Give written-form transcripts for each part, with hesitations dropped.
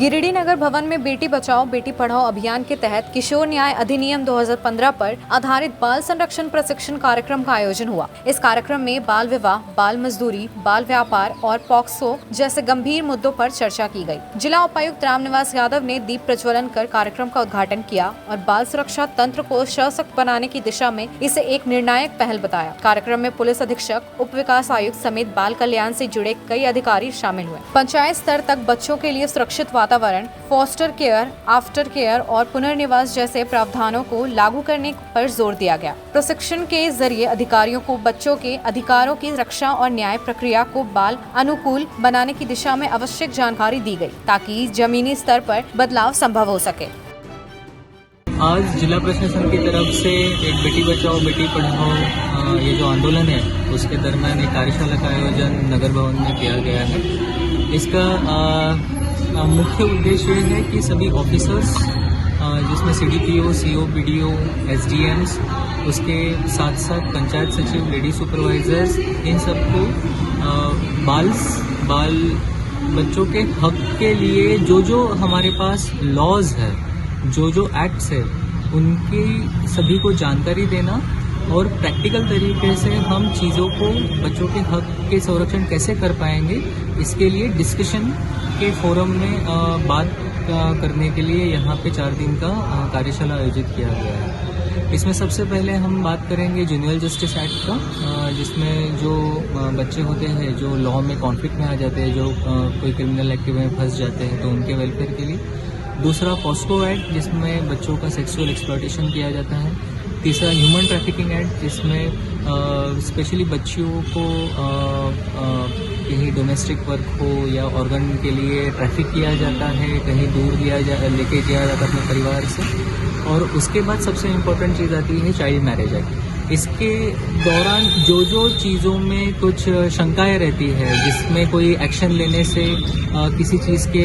गिरिडीह नगर भवन में बेटी बचाओ बेटी पढ़ाओ अभियान के तहत किशोर न्याय अधिनियम 2015 पर आधारित बाल संरक्षण प्रशिक्षण कार्यक्रम का आयोजन हुआ। इस कार्यक्रम में बाल विवाह, बाल मजदूरी, बाल व्यापार और पॉक्सो जैसे गंभीर मुद्दों पर चर्चा की गई। जिला उपायुक्त रामनिवास यादव ने दीप प्रज्वलन कर कार्यक्रम का उद्घाटन किया और बाल सुरक्षा तंत्र को सशक्त बनाने की दिशा में इसे एक निर्णायक पहल बताया। कार्यक्रम में पुलिस अधीक्षक, उप विकास आयुक्त समेत बाल कल्याण से जुड़े कई अधिकारी शामिल हुए। पंचायत स्तर तक बच्चों के लिए सुरक्षित वातावरण, फॉस्टर केयर, आफ्टर केयर और पुनर्निवास जैसे प्रावधानों को लागू करने पर जोर दिया गया। प्रशिक्षण के जरिए अधिकारियों को बच्चों के अधिकारों की रक्षा और न्याय प्रक्रिया को बाल अनुकूल बनाने की दिशा में आवश्यक जानकारी दी गई, ताकि जमीनी स्तर पर बदलाव संभव हो सके। आज जिला प्रशासन की तरफ से एक बेटी बचाओ बेटी पढ़ाओ ये जो आंदोलन है उसके दरमियान एक कार्यशाला का आयोजन नगर भवन में किया गया है। इसका मुख्य उद्देश्य है कि सभी ऑफिसर्स जिसमें सीडीपीओ, सीओ, पीडीओ, एसडीएम्स, उसके साथ साथ पंचायत सचिव, लेडी सुपरवाइजर्स, इन सबको बाल बच्चों के हक के लिए जो हमारे पास लॉज है, जो एक्ट्स है, उनकी सभी को जानकारी देना और प्रैक्टिकल तरीके से हम चीज़ों को बच्चों के हक के संरक्षण कैसे कर पाएंगे, इसके लिए डिस्कशन के फोरम में बात करने के लिए यहाँ पे 4 दिन का कार्यशाला आयोजित किया गया है। इसमें सबसे पहले हम बात करेंगे जुनियर जस्टिस एक्ट का, जिसमें जो बच्चे होते हैं जो लॉ में कॉन्फ्लिक्ट में आ जाते हैं, जो कोई क्रिमिनल एक्टिविटी में फंस जाते हैं, तो उनके वेलफेयर के लिए। दूसरा पॉस्को एक्ट, जिसमें बच्चों का सेक्सुअल एक्सप्लॉयटेशन किया जाता है। तीसरा ह्यूमन ट्रैफिकिंग एक्ट, जिसमें स्पेशली बच्चियों को कहीं डोमेस्टिक वर्क हो या ऑर्गन के लिए ट्रैफिक किया जाता है, कहीं दूर लेके गया जाता है अपने परिवार से। और उसके बाद सबसे इम्पोर्टेंट चीज़ आती है चाइल्ड मैरिज एक्ट। इसके दौरान जो चीज़ों में कुछ शंकाएं रहती है, जिसमें कोई एक्शन लेने से किसी चीज़ के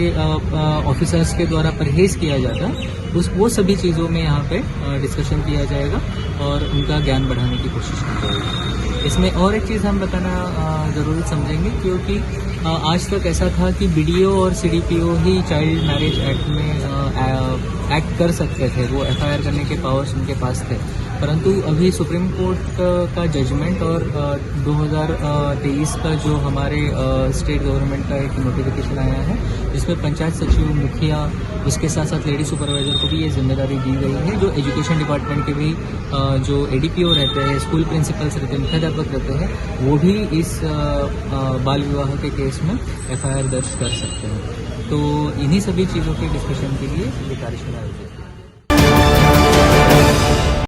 ऑफिसर्स के द्वारा परहेज किया जाता, वो सभी चीज़ों में यहाँ पे डिस्कशन किया जाएगा और उनका ज्ञान बढ़ाने की कोशिश की जाएगी। इसमें और एक चीज़ हम बताना ज़रूर समझेंगे, क्योंकि आज तक ऐसा था कि बीडीओ और सीडीपीओ ही चाइल्ड मैरिज एक्ट में एक्ट कर सकते थे, वो एफआईआर करने के पावर्स उनके पास थे। परंतु अभी सुप्रीम कोर्ट का जजमेंट और 2023 का जो हमारे स्टेट गवर्नमेंट का एक नोटिफिकेशन आया है, जिसमें पंचायत सचिव, मुखिया, उसके साथ साथ लेडी सुपरवाइजर को भी ये जिम्मेदारी दी गई है। जो एजुकेशन डिपार्टमेंट के भी जो एडीपीओ रहते हैं, स्कूल प्रिंसिपल्स रहते हैं, मुख्याध्यापक रहते हैं, वो भी इस बाल विवाह के केस में एफआईआर दर्ज कर सकते हैं। तो इन्हीं सभी चीज़ों के डिस्कशन के लिए ये कार्यशाला आयोजित